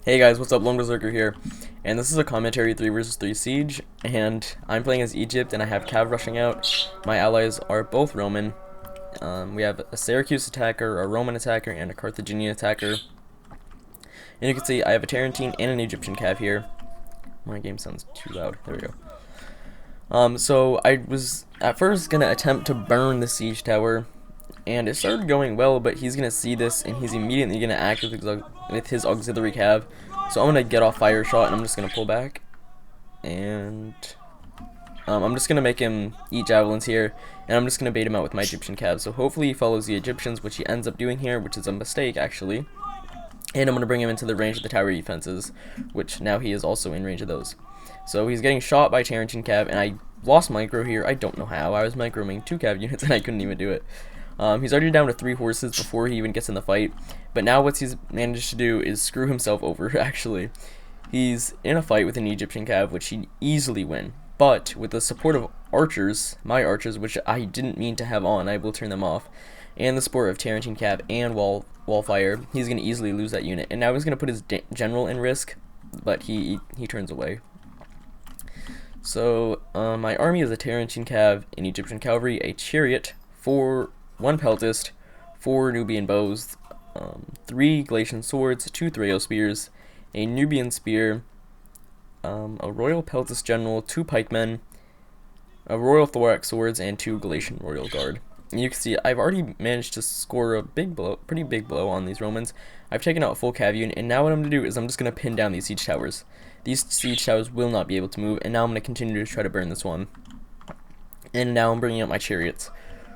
Hey guys, what's up? Lone Berserker here, and this is a commentary 3 versus 3 siege, and I'm playing as Egypt, and I have Cav rushing out. My allies are both Roman. We have a Syracuse attacker, a Roman attacker, and a Carthaginian attacker. And you can see I have a Tarentine and an Egyptian Cav here. My game sounds too loud. There we go. So I was at first gonna attempt to burn the siege tower, and it started going well, but he's gonna see this, and he's immediately gonna act with his auxiliary cav. So I'm gonna get off fire shot, and I'm just gonna pull back, and I'm just gonna make him eat javelins here, and I'm just gonna bait him out with my Egyptian cav. So hopefully he follows the Egyptians, which he ends up doing here, which is a mistake actually. And I'm gonna bring him into the range of the tower defenses, which now he is also in range of those. So he's getting shot by Tarentine cav, and I lost micro here. I don't know how. I was microing 2 cav units, and I couldn't even do it. He's already down to 3 horses before he even gets in the fight, but now what he's managed to do is screw himself over, actually. He's in a fight with an Egyptian cav, which he'd easily win, but with the support of archers, my archers, which I didn't mean to have on, I will turn them off, and the support of Tarentine cav and wallfire, he's going to easily lose that unit. And now he's going to put his general in risk, but he turns away. So my army is a Tarentine cav, an Egyptian cavalry, a chariot, 1 peltist, 4 Nubian bows, 3 Galatian swords, 2 Threo spears, a Nubian spear, a royal peltist general, 2 pikemen, a royal thorax swords, and 2 Galatian royal guard. And you can see I've already managed to score a pretty big blow on these Romans. I've taken out a full cav unit, and now what I'm going to do is I'm just going to pin down these siege towers. These siege towers will not be able to move, and now I'm going to continue to try to burn this one. And now I'm bringing out my chariots,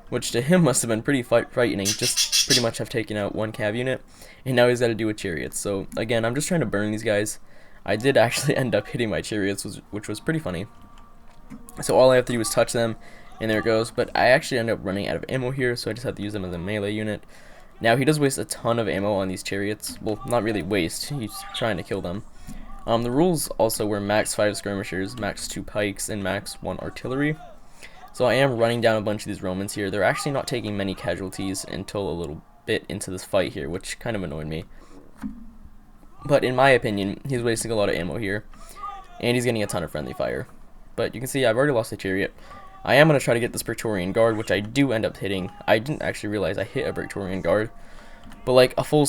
which to him must have been pretty frightening, just pretty much have taken out 1 cav unit, and now he's got to do with chariots. So again, I'm just trying to burn these guys. I did actually end up hitting my chariots, which was pretty funny. So all I have to do is touch them, and there it goes. But I actually end up running out of ammo here, so I just have to use them as a melee unit. Now he does waste a ton of ammo on these chariots. Well, not really waste, he's trying to kill them. The rules also were max 5 skirmishers, max 2 pikes, and max 1 artillery. So I am running down a bunch of these Romans here. They're actually not taking many casualties until a little bit into this fight here, which kind of annoyed me. But in my opinion, he's wasting a lot of ammo here, and he's getting a ton of friendly fire. But you can see I've already lost a chariot. I am going to try to get this Praetorian Guard, which I do end up hitting. I didn't actually realize I hit a Praetorian Guard, but like a full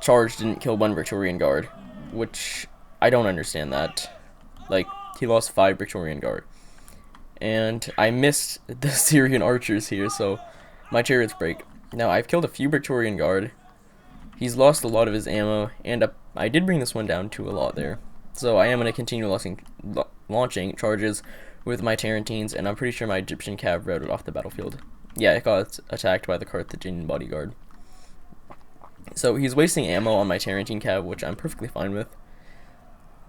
charge didn't kill 1 Praetorian Guard, which I don't understand that. Like, he lost 5 Praetorian Guard. And I missed the Syrian archers here, so my chariots break. Now, I've killed a few Praetorian Guard. He's lost a lot of his ammo, and I did bring this one down to a lot there. So I am going to continue launching charges with my Tarentines, and I'm pretty sure my Egyptian cav routed off the battlefield. Yeah, it got attacked by the Carthaginian bodyguard. So he's wasting ammo on my Tarentine cav, which I'm perfectly fine with.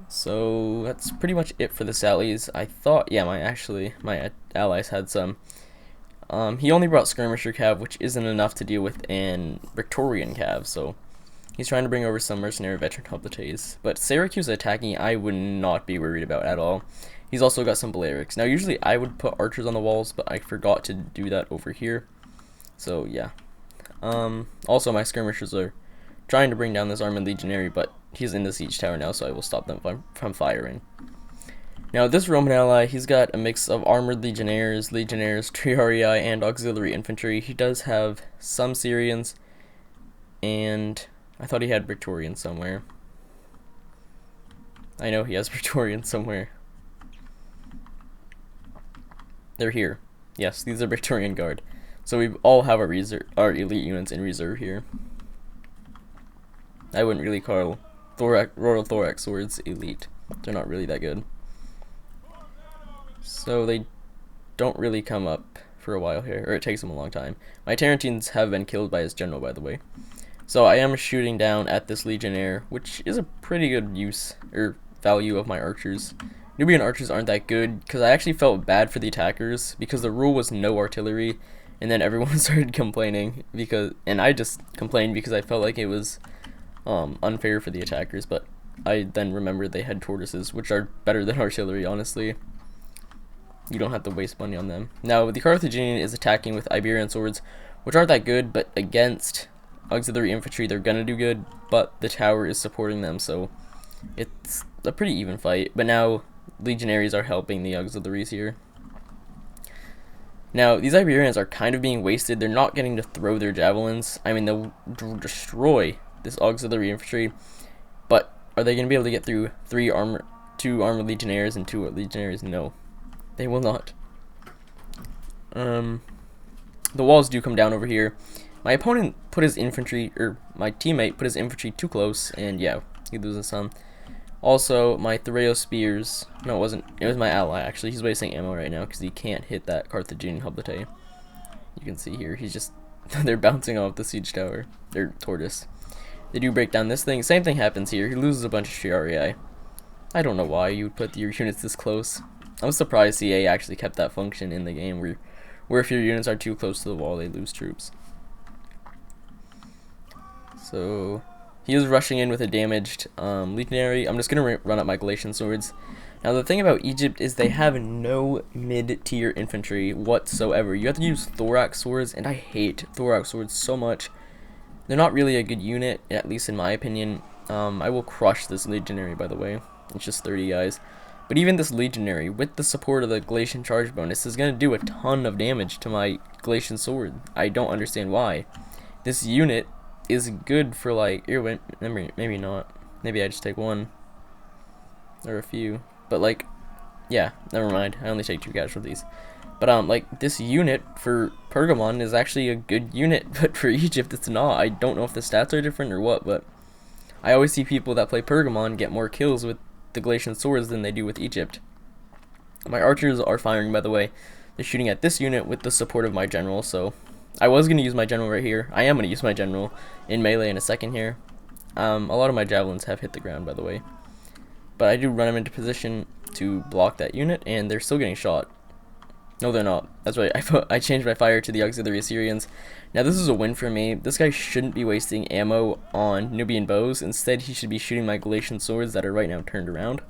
So that's pretty much it for the sallies. I thought, yeah, my allies had some. He only brought skirmisher cav, which isn't enough to deal with an Victorian cav, so he's trying to bring over some mercenary veteran hoplites. But Syracuse attacking, I would not be worried about at all. He's also got some Balearics. Now, usually I would put archers on the walls, but I forgot to do that over here. So, yeah. Also, my skirmishers are trying to bring down this armored legionary, but he's in the siege tower now, so I will stop them from firing. Now, this Roman ally, he's got a mix of armored legionnaires, triarii, and auxiliary infantry. He does have some Syrians, and I thought he had Praetorians somewhere. I know he has Praetorians somewhere. They're here. Yes, these are Praetorian Guard. So we all have our elite units in reserve here. I wouldn't really call Royal Thorax swords elite. They're not really that good. So they don't really come up for a while here, or it takes them a long time. My Tarentines have been killed by his general, by the way. So I am shooting down at this legionnaire, which is a pretty good use or value of my archers. Nubian archers aren't that good, because I actually felt bad for the attackers, because the rule was no artillery, and then everyone started complaining, and I just complained because I felt like it was unfair for the attackers, but I then remembered they had tortoises, which are better than artillery, honestly. You don't have to waste money on them. Now, the Carthaginian is attacking with Iberian swords, which aren't that good, but against auxiliary infantry, they're gonna do good, but the tower is supporting them, so it's a pretty even fight. But now legionaries are helping the auxiliaries here. Now, these Iberians are kind of being wasted. They're not getting to throw their javelins. I mean, they'll destroy this auxiliary infantry, but are they going to be able to get through two armored legionnaires and 2 legionaries? No, they will not. The walls do come down over here. My opponent put his infantry, or my teammate put his infantry too close, and yeah, he loses some. Also, my Thraeo spears, no, it wasn't, it was my ally, actually. He's wasting ammo right now because he can't hit that Carthaginian hoplite. You can see here, he's just, they're bouncing off the siege tower, or tortoise. They do break down this thing. Same thing happens here. He loses a bunch of Triarii. I don't know why you would put your units this close. I'm surprised CA actually kept that function in the game where if your units are too close to the wall, they lose troops. So he is rushing in with a damaged legionary. I'm just going to run up my Galatian swords. Now the thing about Egypt is they have no mid-tier infantry whatsoever. You have to use thorax swords, and I hate thorax swords so much. They're not really a good unit, at least in my opinion. I will crush this legionary, by the way. It's just 30 guys. But even this legionary, with the support of the Galatian charge bonus, is going to do a ton of damage to my Galatian sword. I don't understand why. This unit is good for, like, maybe not. Maybe I just take one. Or a few. But, like, yeah, never mind. I only take 2 casualties. But, like, this unit for Pergamon is actually a good unit, but for Egypt it's not. I don't know if the stats are different or what, but I always see people that play Pergamon get more kills with the Galatian swords than they do with Egypt. My archers are firing, by the way. They're shooting at this unit with the support of my general, so I was going to use my general right here. I am going to use my general in melee in a second here. A lot of my javelins have hit the ground, by the way. But I do run them into position to block that unit, and they're still getting shot. No, they're not. That's right. I changed my fire to the auxiliary Assyrians. Now, this is a win for me. This guy shouldn't be wasting ammo on Nubian bows. Instead, he should be shooting my Galatian swords that are right now turned around.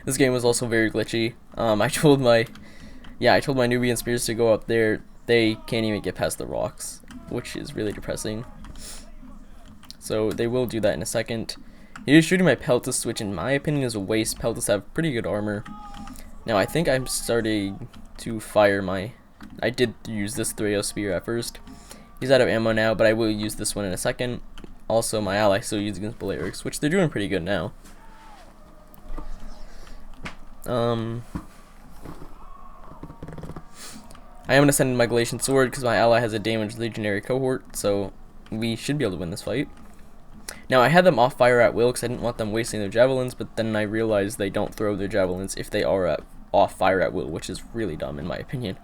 This game was also very glitchy. I told my Nubian spears to go up there. They can't even get past the rocks, which is really depressing. So they will do that in a second. He is shooting my Peltas, which in my opinion is a waste. Peltas have pretty good armor. Now I think I'm starting to fire my... I did use this Thraeo spear at first. He's out of ammo now, but I will use this one in a second. Also, my ally still uses against Balearics, which they're doing pretty good now. I am going to send in my Galatian sword because my ally has a damaged legionary cohort, so we should be able to win this fight. Now, I had them off fire at will because I didn't want them wasting their javelins, but then I realized they don't throw their javelins if they are off fire at will, which is really dumb in my opinion.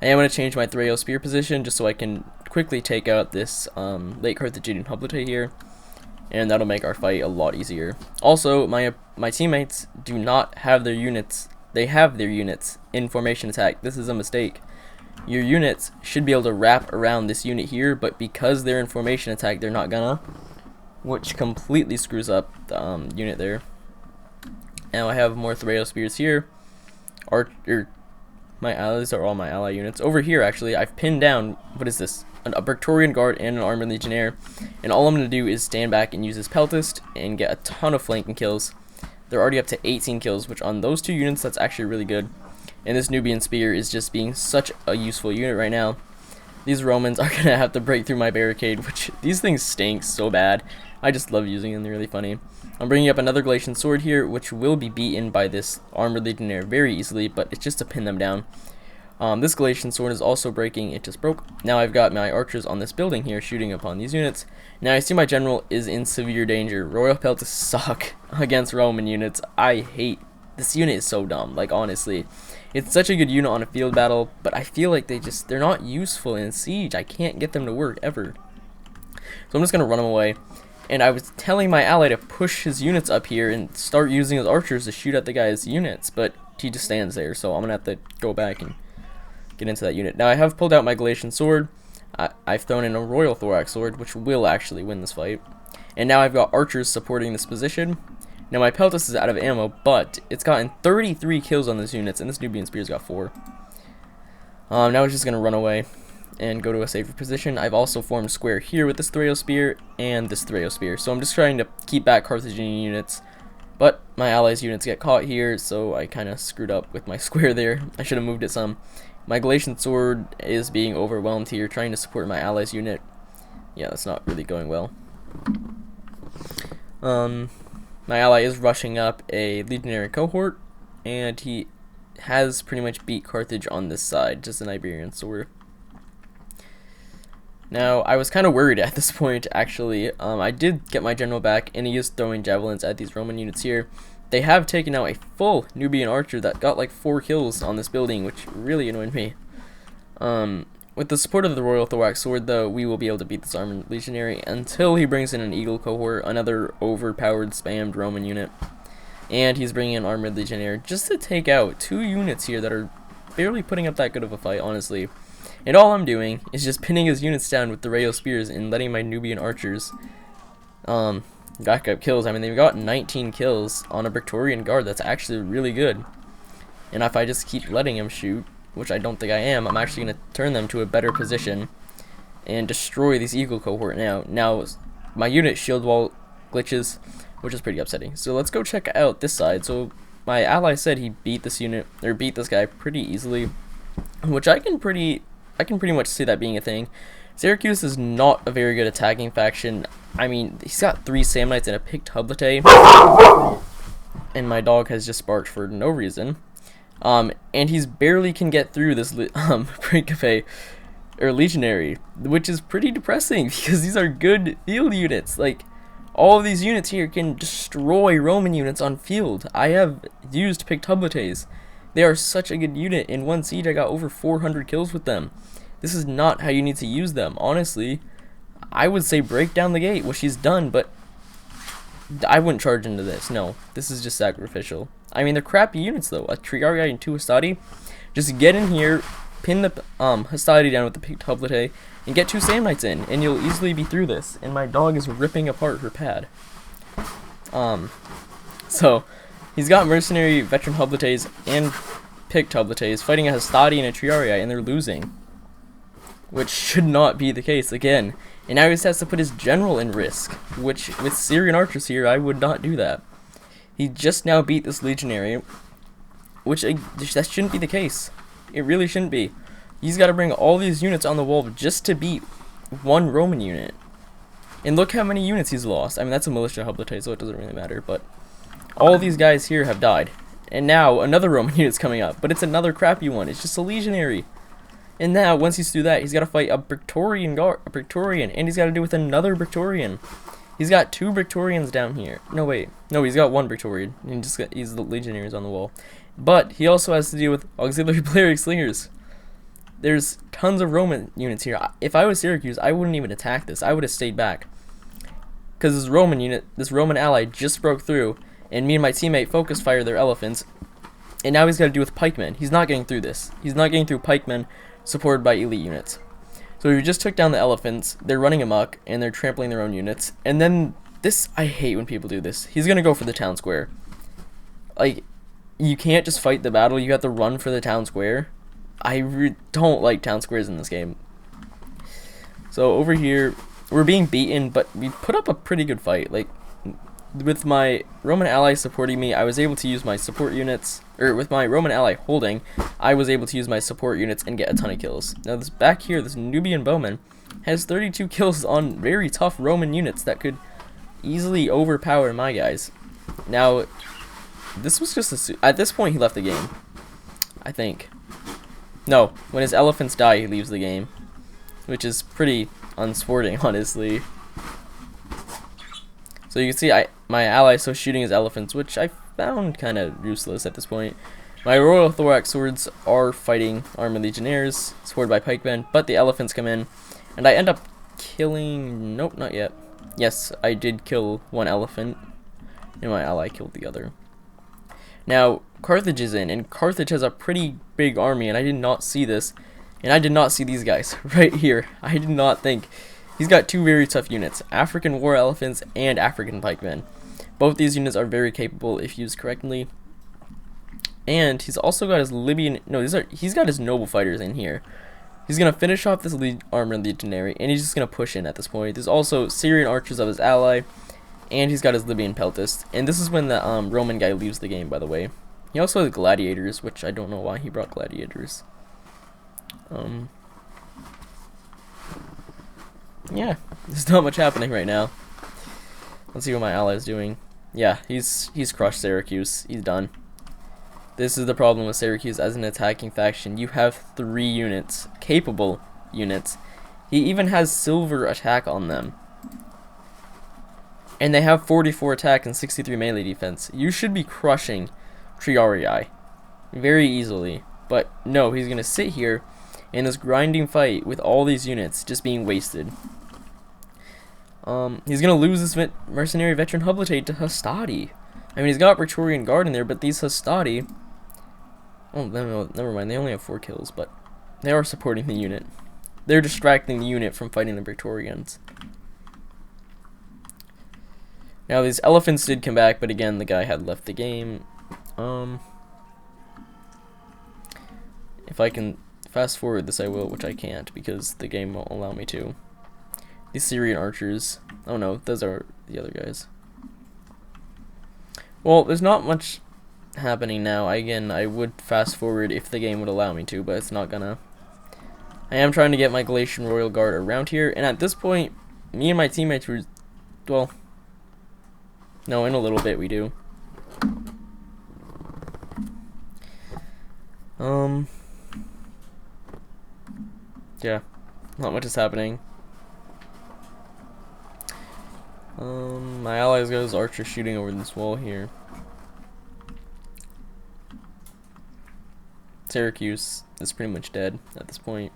I am going to change my Thraeo spear position just so I can quickly take out this late Carthaginian hoplite here, and that'll make our fight a lot easier. Also, my teammates do not have their units. They have their units in formation attack. This is a mistake. Your units should be able to wrap around this unit here, but because they're in formation attack, they're not gonna, which completely screws up the unit there. Now I have more Thraeo spears here. My allies are all my ally units. Over here, actually, I've pinned down, what is this? A Praetorian Guard and an Armored Legionnaire. And all I'm going to do is stand back and use this Peltist and get a ton of flanking kills. They're already up to 18 kills, which on those 2 units, that's actually really good. And this Nubian Spear is just being such a useful unit right now. These Romans are going to have to break through my barricade, which these things stink so bad. I just love using them, they're really funny. I'm bringing up another Galatian sword here, which will be beaten by this Armored Legionnaire very easily, but it's just to pin them down. This Galatian sword is also breaking, it just broke. Now I've got my archers on this building here shooting upon these units. Now I see my general is in severe danger. Royal Peltas suck against Roman units. I hate, this unit is so dumb, like honestly. It's such a good unit on a field battle, but I feel like they're not useful in siege. I can't get them to work ever. So I'm just going to run them away. And I was telling my ally to push his units up here and start using his archers to shoot at the guy's units, but he just stands there, so I'm going to have to go back and get into that unit. Now I have pulled out my Galatian sword. I've thrown in a Royal Thorax sword, which will actually win this fight. And now I've got archers supporting this position. Now my Peltas is out of ammo, but it's gotten 33 kills on these units, and this Nubian Spear's got 4. Now it's just going to run away. and go to a safer position. I've also formed square here with this Thrail Spear and this Thrail Spear, so I'm just trying to keep back Carthaginian units, but my allies' units get caught here, so I kind of screwed up with my square there. I should have moved it some. My Galatian sword is being overwhelmed here, trying to support my allies' unit. Yeah, that's not really going well. My ally is rushing up a legionary cohort, and he has pretty much beat Carthage on this side, just an Iberian sword. Now, I was kind of worried at this point, actually. I did get my general back, and he is throwing javelins at these Roman units here. They have taken out a full Nubian archer that got like 4 kills on this building, which really annoyed me. With the support of the Royal Thorax Sword, though, we will be able to beat this armored legionary until he brings in an Eagle cohort, another overpowered, spammed Roman unit. And he's bringing in armored legionnaire just to take out 2 units here that are barely putting up that good of a fight, honestly. And all I'm doing is just pinning his units down with the rail spears and letting my Nubian archers back up kills. I mean, they've got 19 kills on a Praetorian guard. That's actually really good. And if I just keep letting him shoot, which I don't think I am, I'm actually going to turn them to a better position and destroy these Eagle cohort now. Now, my unit shield wall glitches, which is pretty upsetting. So let's go check out this side. So my ally said he beat this unit, or beat this guy pretty easily, which I can pretty much see that being a thing. Syracuse is not a very good attacking faction. I mean, he's got 3 Samnites and a picked Hoplite, and my dog has just barked for no reason. And he's barely can get through this Principe or Legionary, which is pretty depressing because these are good field units. Like, all of these units here can destroy Roman units on field. I have used picked Hoplites. They are such a good unit. In one siege, I got over 400 kills with them. This is not how you need to use them. Honestly, I would say break down the gate, which he's done, but I wouldn't charge into this. No, this is just sacrificial. I mean, they're crappy units, though. A Triarii and 2 Hastati. Just get in here, pin the Hastati down with the picked Hoplite, and get 2 Samnites in, and you'll easily be through this. And my dog is ripping apart her pad. So, he's got mercenary veteran Hoplites and picked Hoplites fighting a Hastati and a Triarii, and they're losing. Which should not be the case again. And now he just has to put his general in risk, which with Syrian archers here, I would not do that. He just now beat this legionary, which that shouldn't be the case. It really shouldn't be. He's got to bring all these units on the wall just to beat 1 Roman unit. And look how many units he's lost. I mean, that's a militia Hoplite, so it doesn't really matter, but all these guys here have died. And now another Roman unit's coming up, but it's another crappy one. It's just a legionary. And now, once he's through that, he's got to fight a Praetorian, and he's got to do with another Praetorian. He's got 2 Praetorians down here. No, wait. No, he's got 1 Praetorian. He's the legionaries on the wall. But he also has to deal with auxiliary Balearic slingers. There's tons of Roman units here. If I was Syracuse, I wouldn't even attack this. I would have stayed back. Because this Roman unit, this Roman ally just broke through, and me and my teammate focus fire their elephants. And now he's got to do with pikemen. He's not getting through this. He's not getting through pikemen supported by elite units. So we just took down the elephants, they're running amok, and they're trampling their own units. And then this, I hate when people do this. He's gonna go for the town square. Like, you can't just fight the battle, you have to run for the town square. I don't like town squares in this game. So over here, we're being beaten, but we put up a pretty good fight. Like, with my Roman ally supporting me, I was able to use my support units, or with my Roman ally holding, I was able to use my support units and get a ton of kills. Now this back here, this Nubian bowman has 32 kills on very tough Roman units that could easily overpower my guys. Now, this was just at this point he left the game, I think. No, when his elephants die, he leaves the game, which is pretty unsporting, honestly. So you can see my ally is still shooting his elephants, which I found kind of useless at this point. My Royal Thorax Swords are fighting armored legionnaires, supported by pikemen, but the elephants come in, and I end up killing... Nope, not yet. Yes, I did kill 1 elephant, and my ally killed the other. Now, Carthage is in, and Carthage has a pretty big army, and I did not see this, and I did not see these guys right here. I did not think... He's got 2 very tough units, African war elephants and African pikemen. Both these units are very capable if used correctly. And he's also got his Libyan, no, he's got his noble fighters in here. He's going to finish off this armored legionary, and he's just going to push in at this point. There's also Syrian archers of his ally, and he's got his Libyan peltast. And this is when the Roman guy leaves the game, by the way. He also has gladiators, which I don't know why he brought gladiators. Yeah, there's not much happening right now. Let's see what my ally is doing. Yeah, he's crushed Syracuse. He's done. This is the problem with Syracuse as an attacking faction. You have 3 units, capable units. He even has silver attack on them. And they have 44 attack and 63 melee defense. You should be crushing Triarii very easily. But no, he's going to sit here in this grinding fight with all these units just being wasted. He's going to lose this mercenary veteran Hoplite to Hastati. I mean, he's got Praetorian Guard in there, but these Hastati... Oh, no, never mind. They only have 4 kills, but they are supporting the unit. They're distracting the unit from fighting the Praetorians. Now, these elephants did come back, but again, the guy had left the game. If I can fast forward this, I will, which I can't, because the game won't allow me to. These Syrian archers. Oh no, those are the other guys. Well, there's not much happening now. Again, I would fast forward if the game would allow me to, but it's not gonna. I am trying to get my Galatian Royal Guard around here, and at this point, me and my teammates were, well, no, in a little bit we do. Yeah, not much is happening. My allies got his archer shooting over this wall here. Syracuse is pretty much dead at this point.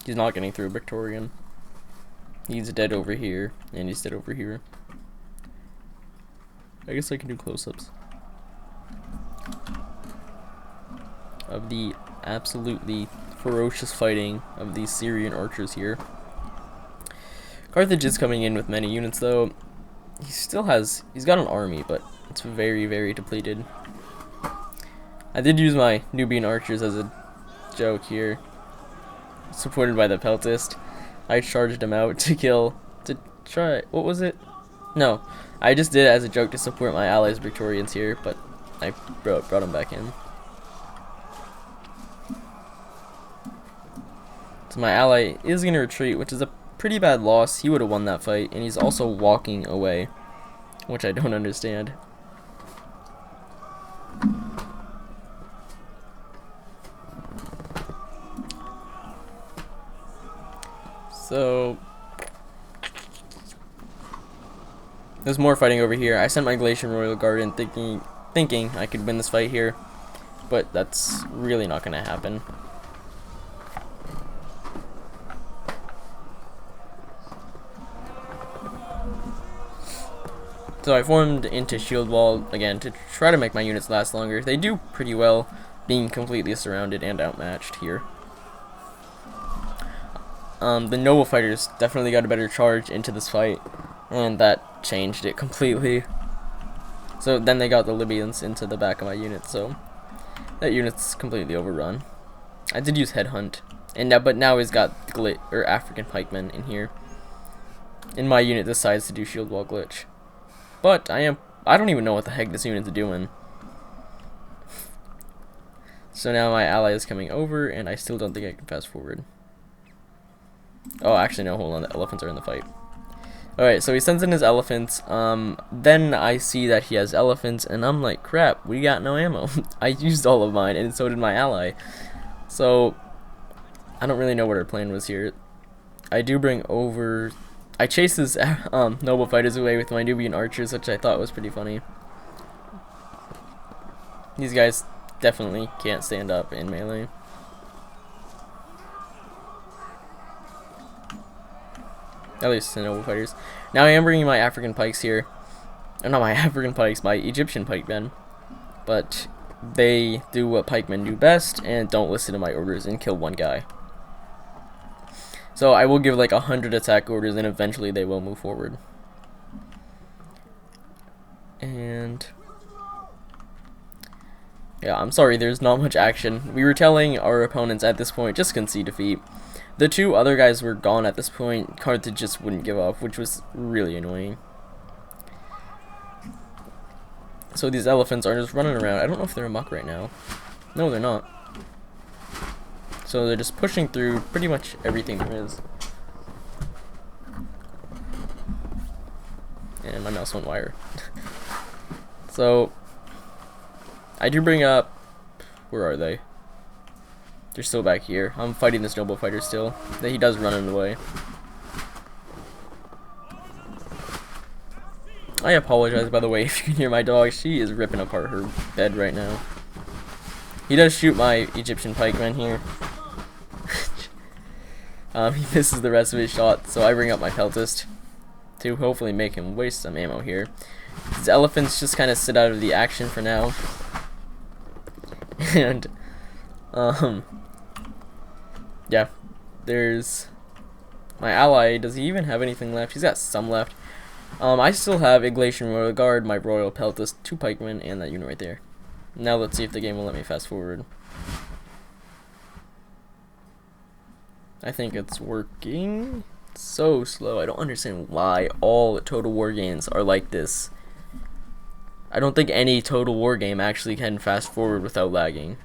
He's not getting through a Victorian. He's dead over here, and he's dead over here. I guess I can do close-ups of the absolutely ferocious fighting of these Syrian archers here. Carthage is coming in with many units, though. He's got an army, but it's very, very depleted. I did use my Nubian archers as a joke here, supported by the peltast. I charged him out what was it? No, I just did it as a joke to support my allies Victorians here, but I brought him back in. So my ally is going to retreat, which is a pretty bad loss. He would have won that fight, and he's also walking away, which I don't understand. So there's more fighting over here. I sent my Galatian Royal Guard in thinking I could win this fight here, but that's really not going to happen. So I formed into shield wall again to try to make my units last longer. They do pretty well, being completely surrounded and outmatched here. The noble fighters definitely got a better charge into this fight, and that changed it completely. So then they got the Libyans into the back of my unit, so that unit's completely overrun. I did use Headhunt, but now he's got African pikemen in here. And my unit decides to do shield wall glitch. But I don't even know what the heck this unit's doing. So now my ally is coming over, and I still don't think I can fast forward. Oh, actually, no, hold on. The elephants are in the fight. Alright, so he sends in his elephants. Then I see that he has elephants, and I'm like, crap, we got no ammo. I used all of mine, and so did my ally. So, I don't really know what our plan was here. I do bring over... I chase his noble fighters away with my Nubian archers, which I thought was pretty funny. These guys definitely can't stand up in melee. At least the noble fighters. Now I am bringing my African pikes here. Not my African pikes, my Egyptian pikemen. But they do what pikemen do best and don't listen to my orders and kill one guy. So I will give like 100 attack orders and eventually they will move forward. And Yeah, I'm sorry, there's not much action. We were telling our opponents at this point, just concede defeat. The two other guys were gone at this point. Carthage just wouldn't give up, which was really annoying. So these elephants are just running around. I don't know if they're amok right now. No, they're not. So they're just pushing through pretty much everything there is. And my mouse went wire. So I do bring up, where are they? They're still back here. I'm fighting this noble fighter still. He does run in the way. I apologize, by the way, if you can hear my dog. She is ripping apart her bed right now. He does shoot my Egyptian pikeman here. He misses the rest of his shot, so I bring up my peltist to hopefully make him waste some ammo here. These elephants just kind of sit out of the action for now. And, yeah, there's my ally. Does he even have anything left? He's got some left. I still have Iglesian Royal Guard, my Royal Peltist, 2 pikemen, and that unit right there. Now let's see if the game will let me fast forward. I think it's working. It's so slow. I don't understand why all Total War games are like this. I don't think any Total War game actually can fast forward without lagging.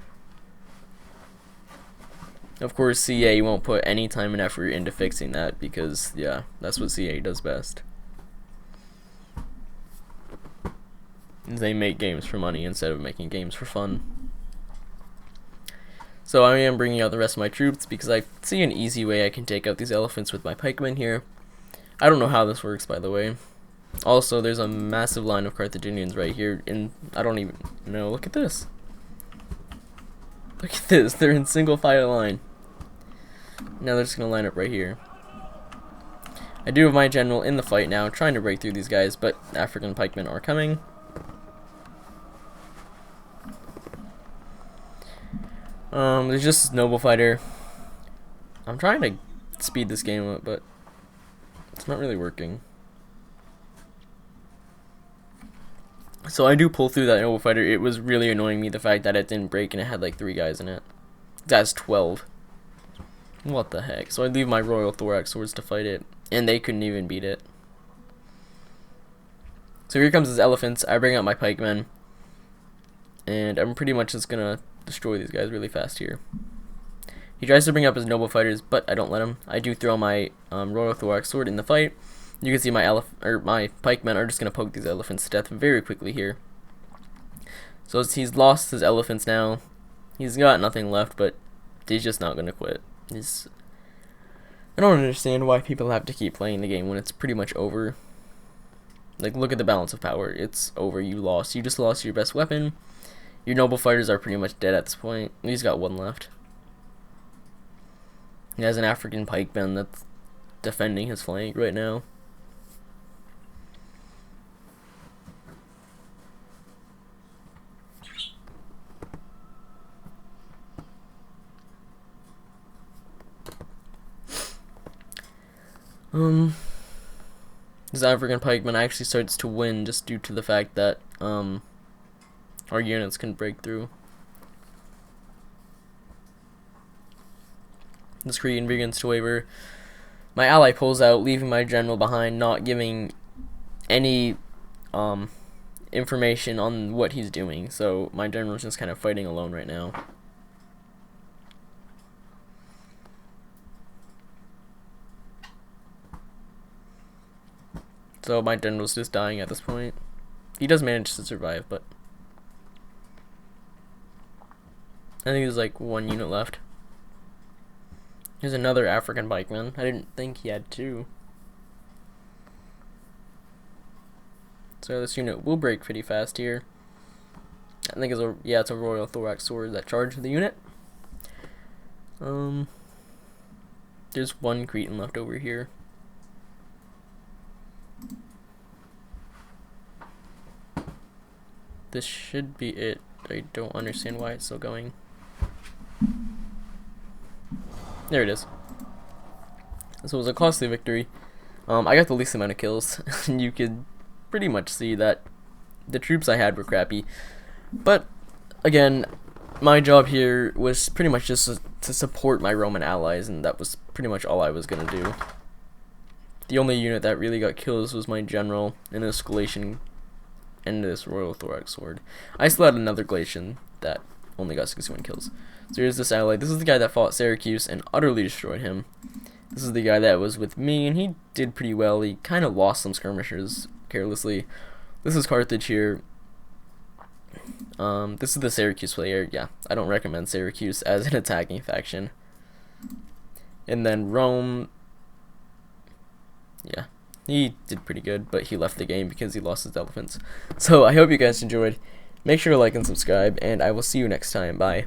Of course, CA won't put any time and effort into fixing that because, yeah, that's what CA does best. They make games for money instead of making games for fun. So I am bringing out the rest of my troops because I see an easy way I can take out these elephants with my pikemen here. I don't know how this works, by the way. Also, there's a massive line of Carthaginians right here, and I don't even know. Look at this. Look at this. They're in single file line. Now they're just going to line up right here. I do have my general in the fight now, trying to break through these guys, but African pikemen are coming. There's just noble fighter. I'm trying to speed this game up, but it's not really working. So I do pull through that noble fighter. It was really annoying me, the fact that it didn't break and it had like 3 guys in it. That's 12. What the heck? So I leave my Royal Thorax swords to fight it, and they couldn't even beat it. So here comes his elephants. I bring out my pikemen, and I'm pretty much just gonna destroy these guys really fast here. He tries to bring up his noble fighters, but I don't let him. I do throw my Royal Thorax sword in the fight. You can see my pikemen are just gonna poke these elephants to death very quickly here. So he's lost his elephants now. He's got nothing left, but he's just not gonna quit. I don't understand why people have to keep playing the game when it's pretty much over. Like, look at the balance of power. It's over. You lost. You just lost your best weapon. Your noble fighters are pretty much dead at this point. He's got 1 left. He has an African pikeman that's defending his flank right now. This African pikeman actually starts to win just due to the fact that our units can break through. The screen begins to waver. My ally pulls out, leaving my general behind, not giving any information on what he's doing. So my general's just kind of fighting alone right now. So my general's just dying at this point. He does manage to survive, but I think there's like 1 unit left. There's another African pikeman. I didn't think he had 2. So this unit will break pretty fast here. I think it's a Royal Thorax sword that charged the unit. There's 1 Cretan left over here. This should be it. I don't understand why it's still going. There it is. So it was a costly victory. I got the least amount of kills. And you could pretty much see that the troops I had were crappy. But again, my job here was pretty much just to support my Roman allies, and that was pretty much all I was gonna do. The only unit that really got kills was my general and this Galatian and this Royal Thorax Sword. I still had another Galatian that only got 61 kills. So here's this ally. This is the guy that fought Syracuse and utterly destroyed him. This is the guy that was with me, and he did pretty well. He kind of lost some skirmishers carelessly. This is Carthage here. This is the Syracuse player. Yeah, I don't recommend Syracuse as an attacking faction. And then Rome, yeah, he did pretty good, but he left the game because he lost his elephants. So I hope you guys enjoyed. Make sure to like and subscribe, and I will see you next time. Bye.